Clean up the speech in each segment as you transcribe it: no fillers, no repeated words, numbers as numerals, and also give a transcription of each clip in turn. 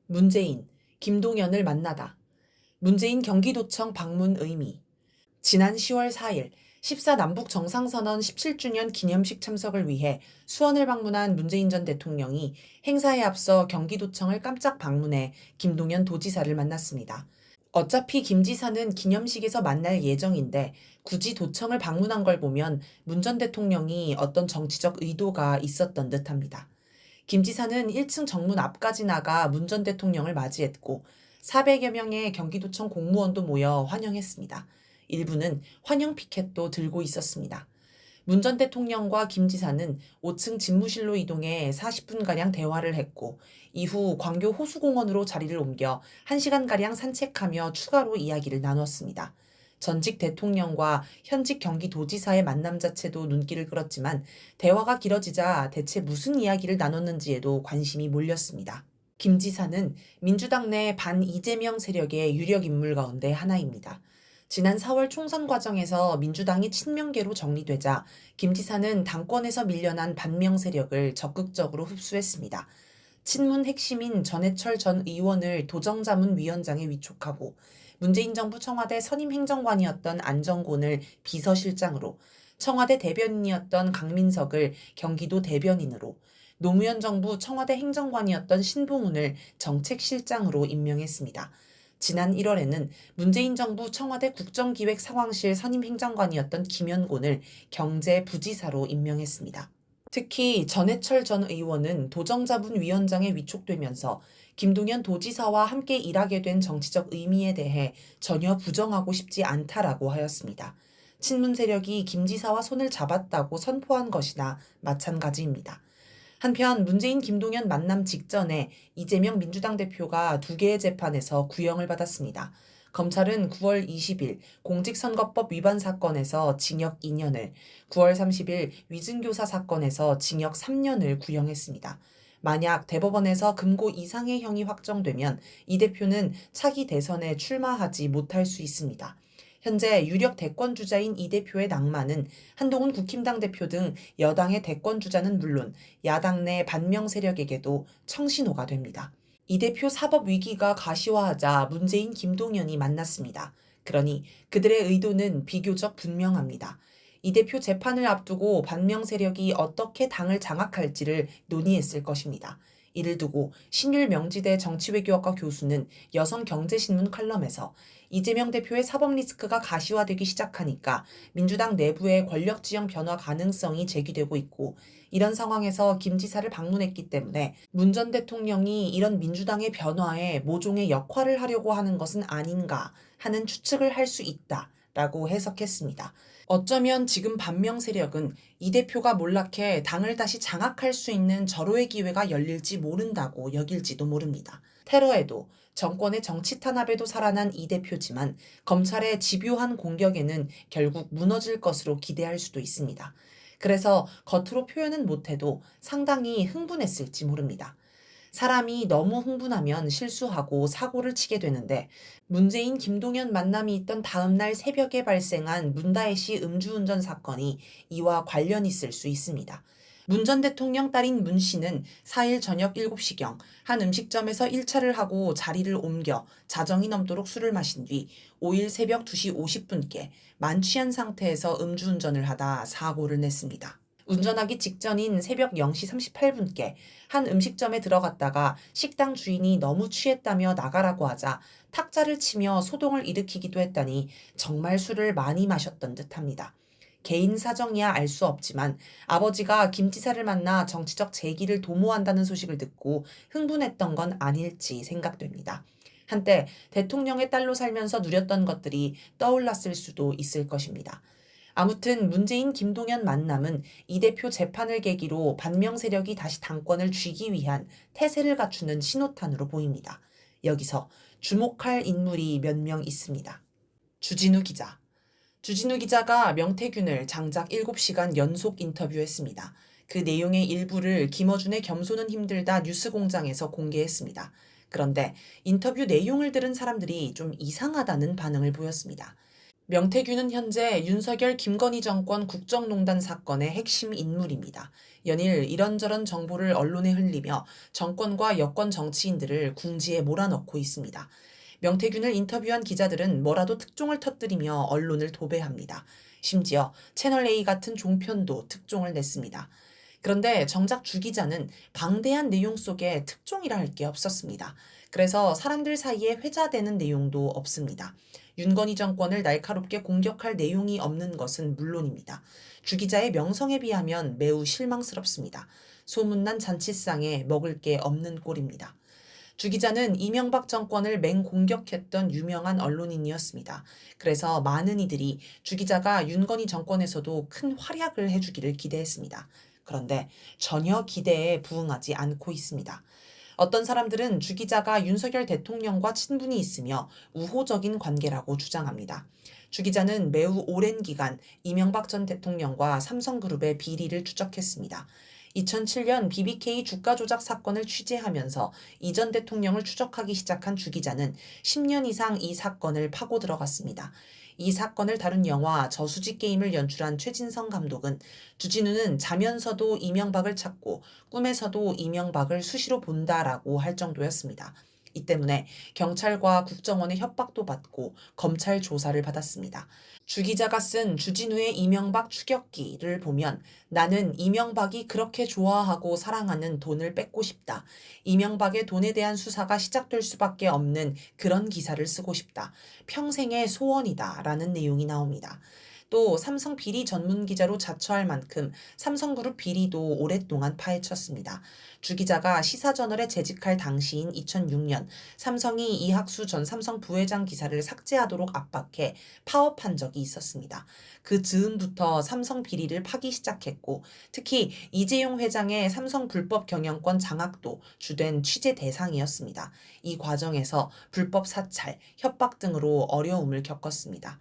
문재인, 김동연을 만나다. 문재인 경기도청 방문 의미. 지난 10월 4일 14 남북 정상선언 17주년 기념식 참석을 위해 수원을 방문한 문재인 전 대통령이 행사에 앞서 경기도청을 깜짝 방문해 김동연 도지사를 만났습니다. 어차피 김 지사는 기념식에서 만날 예정인데 굳이 도청을 방문한 걸 보면 문 전 대통령이 어떤 정치적 의도가 있었던 듯합니다. 김 지사는 1층 정문 앞까지 나가 문 전 대통령을 맞이했고 400여 명의 경기도청 공무원도 모여 환영했습니다. 일부는 환영 피켓도 들고 있었습니다. 문 전 대통령과 김 지사는 5층 집무실로 이동해 40분가량 대화를 했고 이후 광교 호수공원으로 자리를 옮겨 1시간가량 산책하며 추가로 이야기를 나눴습니다. 전직 대통령과 현직 경기도지사의 만남 자체도 눈길을 끌었지만 대화가 길어지자 대체 무슨 이야기를 나눴는지에도 관심이 몰렸습니다. 김 지사는 민주당 내 반 이재명 세력의 유력 인물 가운데 하나입니다. 지난 4월 총선 과정에서 민주당이 친명계로 정리되자 김 지사는 당권에서 밀려난 반명 세력을 적극적으로 흡수했습니다. 친문 핵심인 전해철 전 의원을 도정자문위원장에 위촉하고 문재인 정부 청와대 선임 행정관이었던 안정곤을 비서실장으로, 청와대 대변인이었던 강민석을 경기도 대변인으로, 노무현 정부 청와대 행정관이었던 신봉훈을 정책실장으로 임명했습니다. 지난 1월에는 문재인 정부 청와대 국정기획상황실 선임 행정관이었던 김현곤을 경제부지사로 임명했습니다. 특히 전해철 전 의원은 도정자문위원장에 위촉되면서 김동연 도지사와 함께 일하게 된 정치적 의미에 대해 전혀 부정하고 싶지 않다라고 하였습니다. 친문 세력이 김 지사와 손을 잡았다고 선포한 것이나 마찬가지입니다. 한편 문재인 김동연 만남 직전에 이재명 민주당 대표가 2개의 재판에서 구형을 받았습니다. 검찰은 9월 20일 공직선거법 위반 사건에서 징역 2년을, 9월 30일 위증교사 사건에서 징역 3년을 구형했습니다. 만약 대법원에서 금고 이상의 형이 확정되면 이 대표는 차기 대선에 출마하지 못할 수 있습니다. 현재 유력 대권주자인 이 대표의 낭만은 한동훈 국힘당 대표 등 여당의 대권주자는 물론 야당 내 반명 세력에게도 청신호가 됩니다. 이 대표 사법 위기가 가시화하자 문재인 김동연이 만났습니다. 그러니 그들의 의도는 비교적 분명합니다. 이 대표 재판을 앞두고 반명 세력이 어떻게 당을 장악할지를 논의했을 것입니다. 이를 두고 신율명지대 정치외교학과 교수는 여성경제신문 칼럼에서 이재명 대표의 사법 리스크가 가시화되기 시작하니까 민주당 내부의 권력지형 변화 가능성이 제기되고 있고, 이런 상황에서 김 지사를 방문했기 때문에 문 전 대통령이 이런 민주당의 변화에 모종의 역할을 하려고 하는 것은 아닌가 하는 추측을 할 수 있다라고 해석했습니다. 어쩌면 지금 반명 세력은 이 대표가 몰락해 당을 다시 장악할 수 있는 절호의 기회가 열릴지 모른다고 여길지도 모릅니다. 테러에도 정권의 정치 탄압에도 살아난 이 대표지만 검찰의 집요한 공격에는 결국 무너질 것으로 기대할 수도 있습니다. 그래서 겉으로 표현은 못해도 상당히 흥분했을지 모릅니다. 사람이 너무 흥분하면 실수하고 사고를 치게 되는데 문재인 김동연 만남이 있던 다음 날 새벽에 발생한 문다혜 씨 음주운전 사건이 이와 관련이 있을 수 있습니다. 문 전 대통령 딸인 문 씨는 4일 저녁 7시경 한 음식점에서 1차를 하고 자리를 옮겨 자정이 넘도록 술을 마신 뒤 5일 새벽 2시 50분께 만취한 상태에서 음주운전을 하다 사고를 냈습니다. 운전하기 직전인 새벽 0시 38분께 한 음식점에 들어갔다가 식당 주인이 너무 취했다며 나가라고 하자 탁자를 치며 소동을 일으키기도 했다니 정말 술을 많이 마셨던 듯합니다. 개인 사정이야 알 수 없지만 아버지가 김 지사를 만나 정치적 재기를 도모한다는 소식을 듣고 흥분했던 건 아닐지 생각됩니다. 한때 대통령의 딸로 살면서 누렸던 것들이 떠올랐을 수도 있을 것입니다. 아무튼 문재인 김동연 만남은 이 대표 재판을 계기로 반명 세력이 다시 당권을 쥐기 위한 태세를 갖추는 신호탄으로 보입니다. 여기서 주목할 인물이 몇 명 있습니다. 주진우 기자. 주진우 기자가 명태균을 장작 7시간 연속 인터뷰했습니다. 그 내용의 일부를 김어준의 겸손은 힘들다 뉴스공장에서 공개했습니다. 그런데 인터뷰 내용을 들은 사람들이 좀 이상하다는 반응을 보였습니다. 명태균은 현재 윤석열 김건희 정권 국정농단 사건의 핵심 인물입니다. 연일 이런저런 정보를 언론에 흘리며 정권과 여권 정치인들을 궁지에 몰아넣고 있습니다. 명태균을 인터뷰한 기자들은 뭐라도 특종을 터뜨리며 언론을 도배합니다. 심지어 채널A 같은 종편도 특종을 냈습니다. 그런데 정작 주 기자는 방대한 내용 속에 특종이라 할 게 없었습니다. 그래서 사람들 사이에 회자되는 내용도 없습니다. 윤건희 정권을 날카롭게 공격할 내용이 없는 것은 물론입니다. 주 기자의 명성에 비하면 매우 실망스럽습니다. 소문난 잔치상에 먹을 게 없는 꼴입니다. 주 기자는 이명박 정권을 맹공격했던 유명한 언론인이었습니다. 그래서 많은 이들이 주 기자가 윤건희 정권에서도 큰 활약을 해주기를 기대했습니다. 그런데 전혀 기대에 부응하지 않고 있습니다. 어떤 사람들은 주 기자가 윤석열 대통령과 친분이 있으며 우호적인 관계라고 주장합니다. 주 기자는 매우 오랜 기간 이명박 전 대통령과 삼성그룹의 비리를 추적했습니다. 2007년 BBK 주가 조작 사건을 취재하면서 이 전 대통령을 추적하기 시작한 주 기자는 10년 이상 이 사건을 파고 들어갔습니다. 이 사건을 다룬 영화 저수지 게임을 연출한 최진성 감독은 주진우는 자면서도 이명박을 찾고 꿈에서도 이명박을 수시로 본다라고 할 정도였습니다. 이 때문에 경찰과 국정원의 협박도 받고 검찰 조사를 받았습니다. 주 기자가 쓴 주진우의 이명박 추격기를 보면 나는 이명박이 그렇게 좋아하고 사랑하는 돈을 뺏고 싶다. 이명박의 돈에 대한 수사가 시작될 수밖에 없는 그런 기사를 쓰고 싶다. 평생의 소원이다. 라는 내용이 나옵니다. 또 삼성 비리 전문 기자로 자처할 만큼 삼성그룹 비리도 오랫동안 파헤쳤습니다. 주 기자가 시사저널에 재직할 당시인 2006년 삼성이 이학수 전 삼성 부회장 기사를 삭제하도록 압박해 파업한 적이 있었습니다. 그 즈음부터 삼성 비리를 파기 시작했고 특히 이재용 회장의 삼성 불법 경영권 장악도 주된 취재 대상이었습니다. 이 과정에서 불법 사찰, 협박 등으로 어려움을 겪었습니다.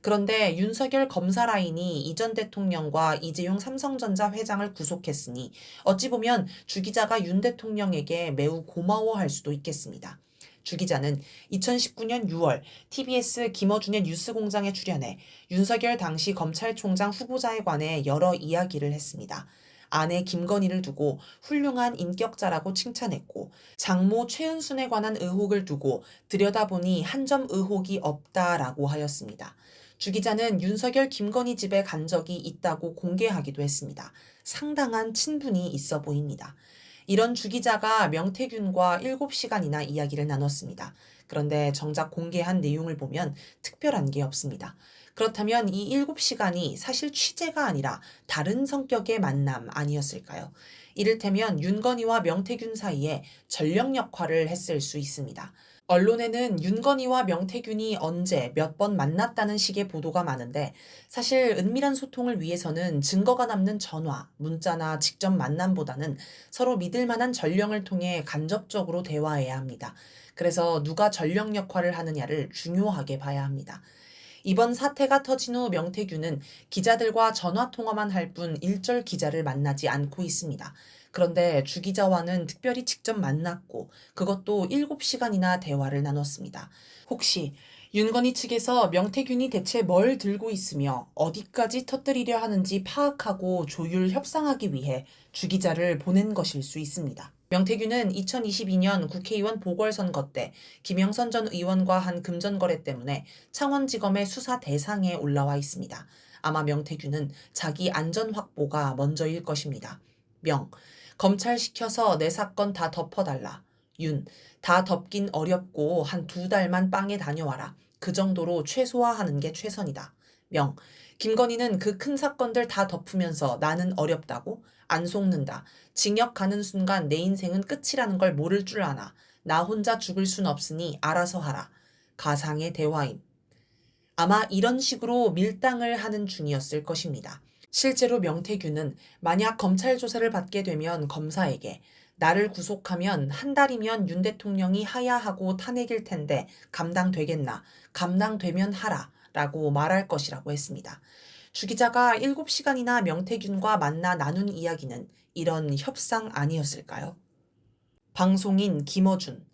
그런데 윤석열 검사 라인이 이 전 대통령과 이재용 삼성전자 회장을 구속했으니 어찌 보면 주 기자가 윤 대통령에게 매우 고마워할 수도 있겠습니다. 주 기자는 2019년 6월 TBS 김어준의 뉴스공장에 출연해 윤석열 당시 검찰총장 후보자에 관해 여러 이야기를 했습니다. 아내 김건희를 두고 훌륭한 인격자라고 칭찬했고 장모 최은순에 관한 의혹을 두고 들여다보니 한 점 의혹이 없다라고 하였습니다. 주 기자는 윤석열 김건희 집에 간 적이 있다고 공개하기도 했습니다. 상당한 친분이 있어 보입니다. 이런 주 기자가 명태균과 7시간이나 이야기를 나눴습니다. 그런데 정작 공개한 내용을 보면 특별한 게 없습니다. 그렇다면 이 7시간이 사실 취재가 아니라 다른 성격의 만남 아니었을까요? 이를테면 윤건희와 명태균 사이에 전력 역할을 했을 수 있습니다. 언론에는 윤건희와 명태균이 언제 몇 번 만났다는 식의 보도가 많은데 사실 은밀한 소통을 위해서는 증거가 남는 전화, 문자나 직접 만남보다는 서로 믿을 만한 전령을 통해 간접적으로 대화해야 합니다. 그래서 누가 전령 역할을 하느냐를 중요하게 봐야 합니다. 이번 사태가 터진 후 명태균은 기자들과 전화 통화만 할 뿐 일절 기자를 만나지 않고 있습니다. 그런데 주 기자와는 특별히 직접 만났고 그것도 7시간이나 대화를 나눴습니다. 혹시 윤건희 측에서 명태균이 대체 뭘 들고 있으며 어디까지 터뜨리려 하는지 파악하고 조율 협상하기 위해 주 기자를 보낸 것일 수 있습니다. 명태균은 2022년 국회의원 보궐선거 때 김영선 전 의원과 한 금전거래 때문에 창원지검의 수사 대상에 올라와 있습니다. 아마 명태균은 자기 안전 확보가 먼저일 것입니다. 명, 검찰 시켜서 내 사건 다 덮어달라. 윤, 다 덮긴 어렵고 한 2달만 빵에 다녀와라. 그 정도로 최소화하는 게 최선이다. 명, 김건희는 그 큰 사건들 다 덮으면서 나는 어렵다고? 안 속는다. 징역 가는 순간 내 인생은 끝이라는 걸 모를 줄 아나. 나 혼자 죽을 순 없으니 알아서 하라. 가상의 대화임. 아마 이런 식으로 밀당을 하는 중이었을 것입니다. 실제로 명태균은 만약 검찰 조사를 받게 되면 검사에게 나를 구속하면 한 달이면 윤 대통령이 하야하고 탄핵일 텐데 감당되겠나? 감당되면 하라. 라고 말할 것이라고 했습니다. 주 기자가 7시간이나 명태균과 만나 나눈 이야기는 이런 협상 아니었을까요? 방송인 김어준.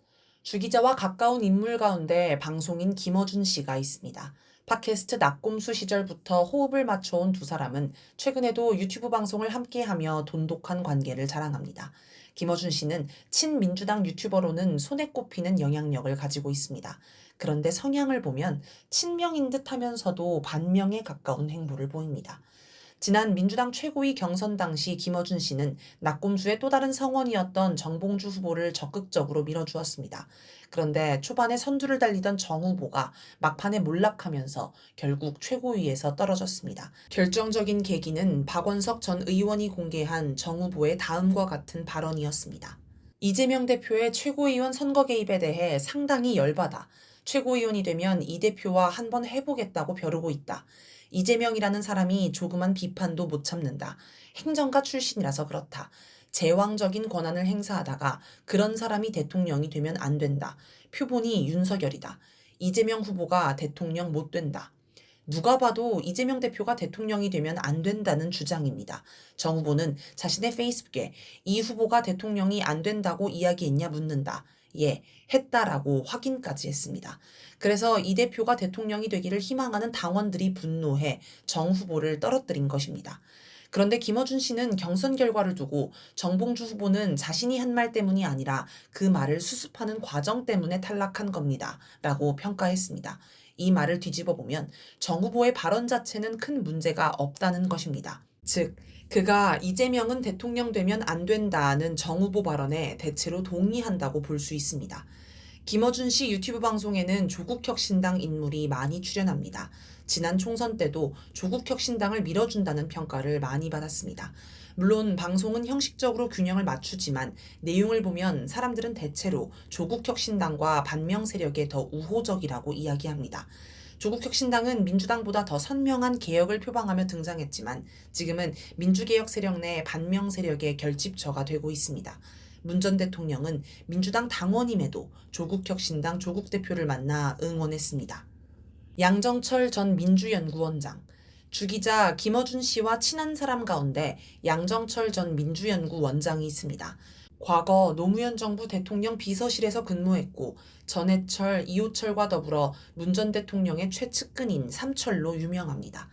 주 기자와 가까운 인물 가운데 방송인 김어준 씨가 있습니다. 팟캐스트 낙곰수 시절부터 호흡을 맞춰온 두 사람은 최근에도 유튜브 방송을 함께하며 돈독한 관계를 자랑합니다. 김어준 씨는 친민주당 유튜버로는 손에 꼽히는 영향력을 가지고 있습니다. 그런데 성향을 보면 친명인 듯 하면서도 반명에 가까운 행보를 보입니다. 지난 민주당 최고위 경선 당시 김어준 씨는 낙곰수의 또 다른 성원이었던 정봉주 후보를 적극적으로 밀어주었습니다. 그런데 초반에 선두를 달리던 정 후보가 막판에 몰락하면서 결국 최고위에서 떨어졌습니다. 결정적인 계기는 박원석 전 의원이 공개한 정 후보의 다음과 같은 발언이었습니다. 이재명 대표의 최고위원 선거 개입에 대해 상당히 열받아. 최고위원이 되면 이 대표와 한번 해보겠다고 벼르고 있다. 이재명이라는 사람이 조그만 비판도 못 참는다. 행정가 출신이라서 그렇다. 제왕적인 권한을 행사하다가 그런 사람이 대통령이 되면 안 된다. 표본이 윤석열이다. 이재명 후보가 대통령 못 된다. 누가 봐도 이재명 대표가 대통령이 되면 안 된다는 주장입니다. 정 후보는 자신의 페이스북에 이 후보가 대통령이 안 된다고 이야기했냐 묻는다. 예, 했다라고 확인까지 했습니다. 그래서 이 대표가 대통령이 되기를 희망하는 당원들이 분노해 정 후보를 떨어뜨린 것입니다. 그런데 김어준 씨는 경선 결과를 두고 정봉주 후보는 자신이 한 말 때문이 아니라 그 말을 수습하는 과정 때문에 탈락한 겁니다. 라고 평가했습니다. 이 말을 뒤집어 보면 정 후보의 발언 자체는 큰 문제가 없다는 것입니다. 즉, 그가 이재명은 대통령 되면 안 된다는 정 후보 발언에 대체로 동의한다고 볼 수 있습니다. 김어준 씨 유튜브 방송에는 조국혁신당 인물이 많이 출연합니다. 지난 총선 때도 조국혁신당을 밀어준다는 평가를 많이 받았습니다. 물론 방송은 형식적으로 균형을 맞추지만 내용을 보면 사람들은 대체로 조국혁신당과 반명 세력에 더 우호적이라고 이야기합니다. 조국혁신당은 민주당보다 더 선명한 개혁을 표방하며 등장했지만 지금은 민주개혁 세력 내 반명 세력의 결집처가 되고 있습니다. 문 전 대통령은 민주당 당원임에도 조국혁신당 조국 대표를 만나 응원했습니다. 양정철 전 민주연구원장, 주기자 김어준 씨와 친한 사람 가운데 양정철 전 민주연구원장이 있습니다. 과거 노무현 정부 대통령 비서실에서 근무했고 전해철, 이호철과 더불어 문 전 대통령의 최측근인 삼철로 유명합니다.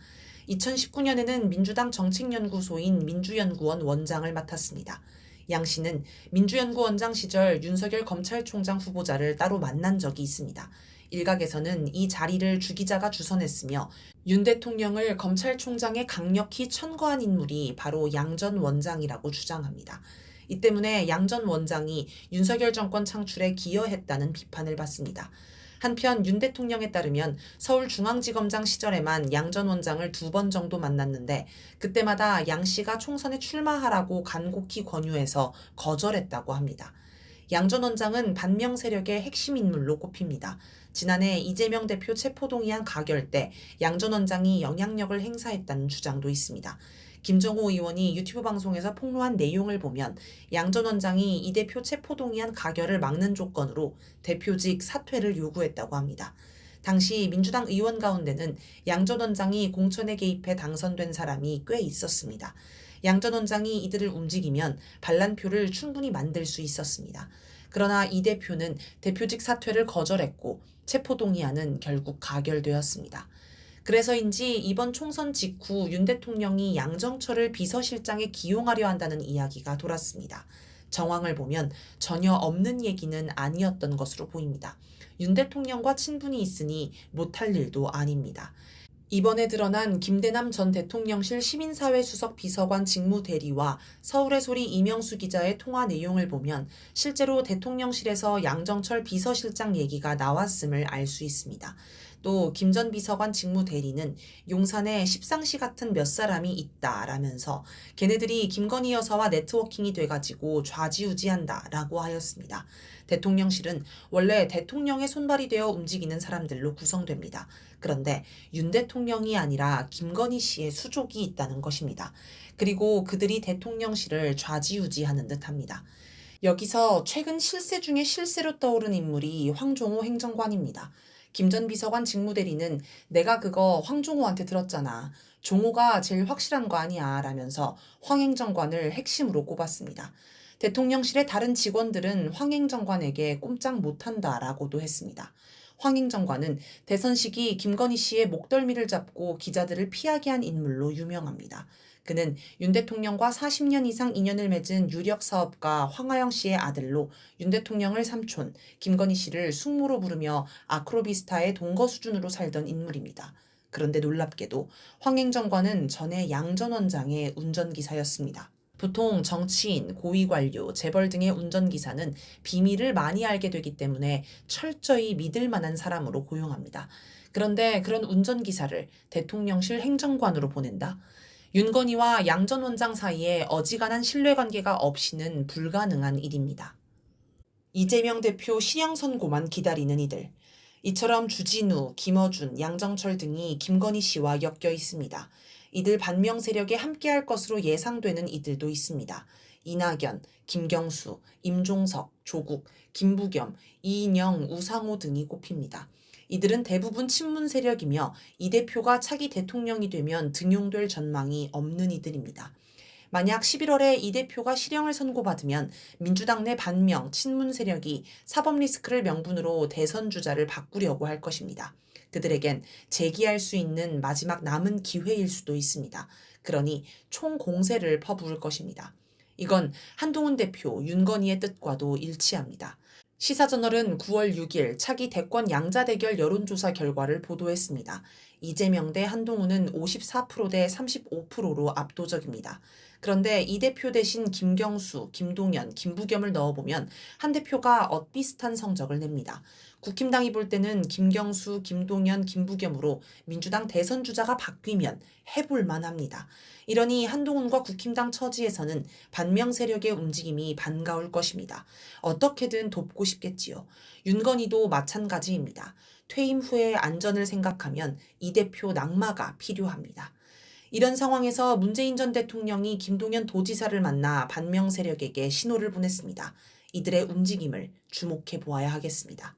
2019년에는 민주당 정책연구소인 민주연구원 원장을 맡았습니다. 양 씨는 민주연구원장 시절 윤석열 검찰총장 후보자를 따로 만난 적이 있습니다. 일각에서는 이 자리를 주 기자가 주선했으며 윤 대통령을 검찰총장에 강력히 천거한 인물이 바로 양 전 원장이라고 주장합니다. 이 때문에 양 전 원장이 윤석열 정권 창출에 기여했다는 비판을 받습니다. 한편 윤 대통령에 따르면 서울중앙지검장 시절에만 양 전 원장을 2번 정도 만났는데 그때마다 양 씨가 총선에 출마하라고 간곡히 권유해서 거절했다고 합니다. 양 전 원장은 반명 세력의 핵심 인물로 꼽힙니다. 지난해 이재명 대표 체포동의안 가결 때 양 전 원장이 영향력을 행사했다는 주장도 있습니다. 김정호 의원이 유튜브 방송에서 폭로한 내용을 보면 양 전 원장이 이 대표 체포동의안 가결을 막는 조건으로 대표직 사퇴를 요구했다고 합니다. 당시 민주당 의원 가운데는 양 전 원장이 공천에 개입해 당선된 사람이 꽤 있었습니다. 양 전 원장이 이들을 움직이면 반란표를 충분히 만들 수 있었습니다. 그러나 이 대표는 대표직 사퇴를 거절했고 체포동의안은 결국 가결되었습니다. 그래서인지 이번 총선 직후 윤 대통령이 양정철을 비서실장에 기용하려 한다는 이야기가 돌았습니다. 정황을 보면 전혀 없는 얘기는 아니었던 것으로 보입니다. 윤 대통령과 친분이 있으니 못할 일도 아닙니다. 이번에 드러난 김대남 전 대통령실 시민사회수석 비서관 직무대리와 서울의 소리 이명수 기자의 통화 내용을 보면 실제로 대통령실에서 양정철 비서실장 얘기가 나왔음을 알 수 있습니다. 또 김 전 비서관 직무대리는 용산에 십상시 같은 몇 사람이 있다라면서 걔네들이 김건희 여사와 네트워킹이 돼가지고 좌지우지한다라고 하였습니다. 대통령실은 원래 대통령의 손발이 되어 움직이는 사람들로 구성됩니다. 그런데 윤 대통령이 아니라 김건희 씨의 수족이 있다는 것입니다. 그리고 그들이 대통령실을 좌지우지하는 듯합니다. 여기서 최근 실세 중에 실세로 떠오른 인물이 황종호 행정관입니다. 김 전 비서관 직무대리는 내가 그거 황종호한테 들었잖아. 종호가 제일 확실한 거 아니야 라면서 황 행정관을 핵심으로 꼽았습니다. 대통령실의 다른 직원들은 황 행정관에게 꼼짝 못한다라고도 했습니다. 황 행정관은 대선 시기 김건희 씨의 목덜미를 잡고 기자들을 피하게 한 인물로 유명합니다. 그는 윤 대통령과 40년 이상 인연을 맺은 유력 사업가 황하영 씨의 아들로 윤 대통령을 삼촌, 김건희 씨를 숙모로 부르며 아크로비스타의 동거 수준으로 살던 인물입니다. 그런데 놀랍게도 황 행정관은 전에 양 전 원장의 운전기사였습니다. 보통 정치인, 고위관료, 재벌 등의 운전기사는 비밀을 많이 알게 되기 때문에 철저히 믿을 만한 사람으로 고용합니다. 그런데 그런 운전기사를 대통령실 행정관으로 보낸다? 윤건희와 양 전 원장 사이에 어지간한 신뢰관계가 없이는 불가능한 일입니다. 이재명 대표 실형 선고만 기다리는 이들. 이처럼 주진우, 김어준, 양정철 등이 김건희 씨와 엮여 있습니다. 이들 반명 세력에 함께할 것으로 예상되는 이들도 있습니다. 이낙연, 김경수, 임종석, 조국, 김부겸, 이인영, 우상호 등이 꼽힙니다. 이들은 대부분 친문 세력이며 이 대표가 차기 대통령이 되면 등용될 전망이 없는 이들입니다. 만약 11월에 이 대표가 실형을 선고받으면 민주당 내 반명, 친문 세력이 사법 리스크를 명분으로 대선 주자를 바꾸려고 할 것입니다. 그들에겐 재기할 수 있는 마지막 남은 기회일 수도 있습니다. 그러니 총공세를 퍼부을 것입니다. 이건 한동훈 대표, 윤건희의 뜻과도 일치합니다. 시사저널은 9월 6일 차기 대권 양자 대결 여론조사 결과를 보도했습니다. 이재명 대 한동훈은 54%대 35%로 압도적입니다. 그런데 이 대표 대신 김경수, 김동연, 김부겸을 넣어보면 한 대표가 엇비슷한 성적을 냅니다. 국힘당이 볼 때는 김경수, 김동연, 김부겸으로 민주당 대선 주자가 바뀌면 해볼 만합니다. 이러니 한동훈과 국힘당 처지에서는 반명 세력의 움직임이 반가울 것입니다. 어떻게든 돕고 싶겠지요. 윤건희도 마찬가지입니다. 퇴임 후의 안전을 생각하면 이 대표 낙마가 필요합니다. 이런 상황에서 문재인 전 대통령이 김동연 도지사를 만나 반명 세력에게 신호를 보냈습니다. 이들의 움직임을 주목해 보아야 하겠습니다.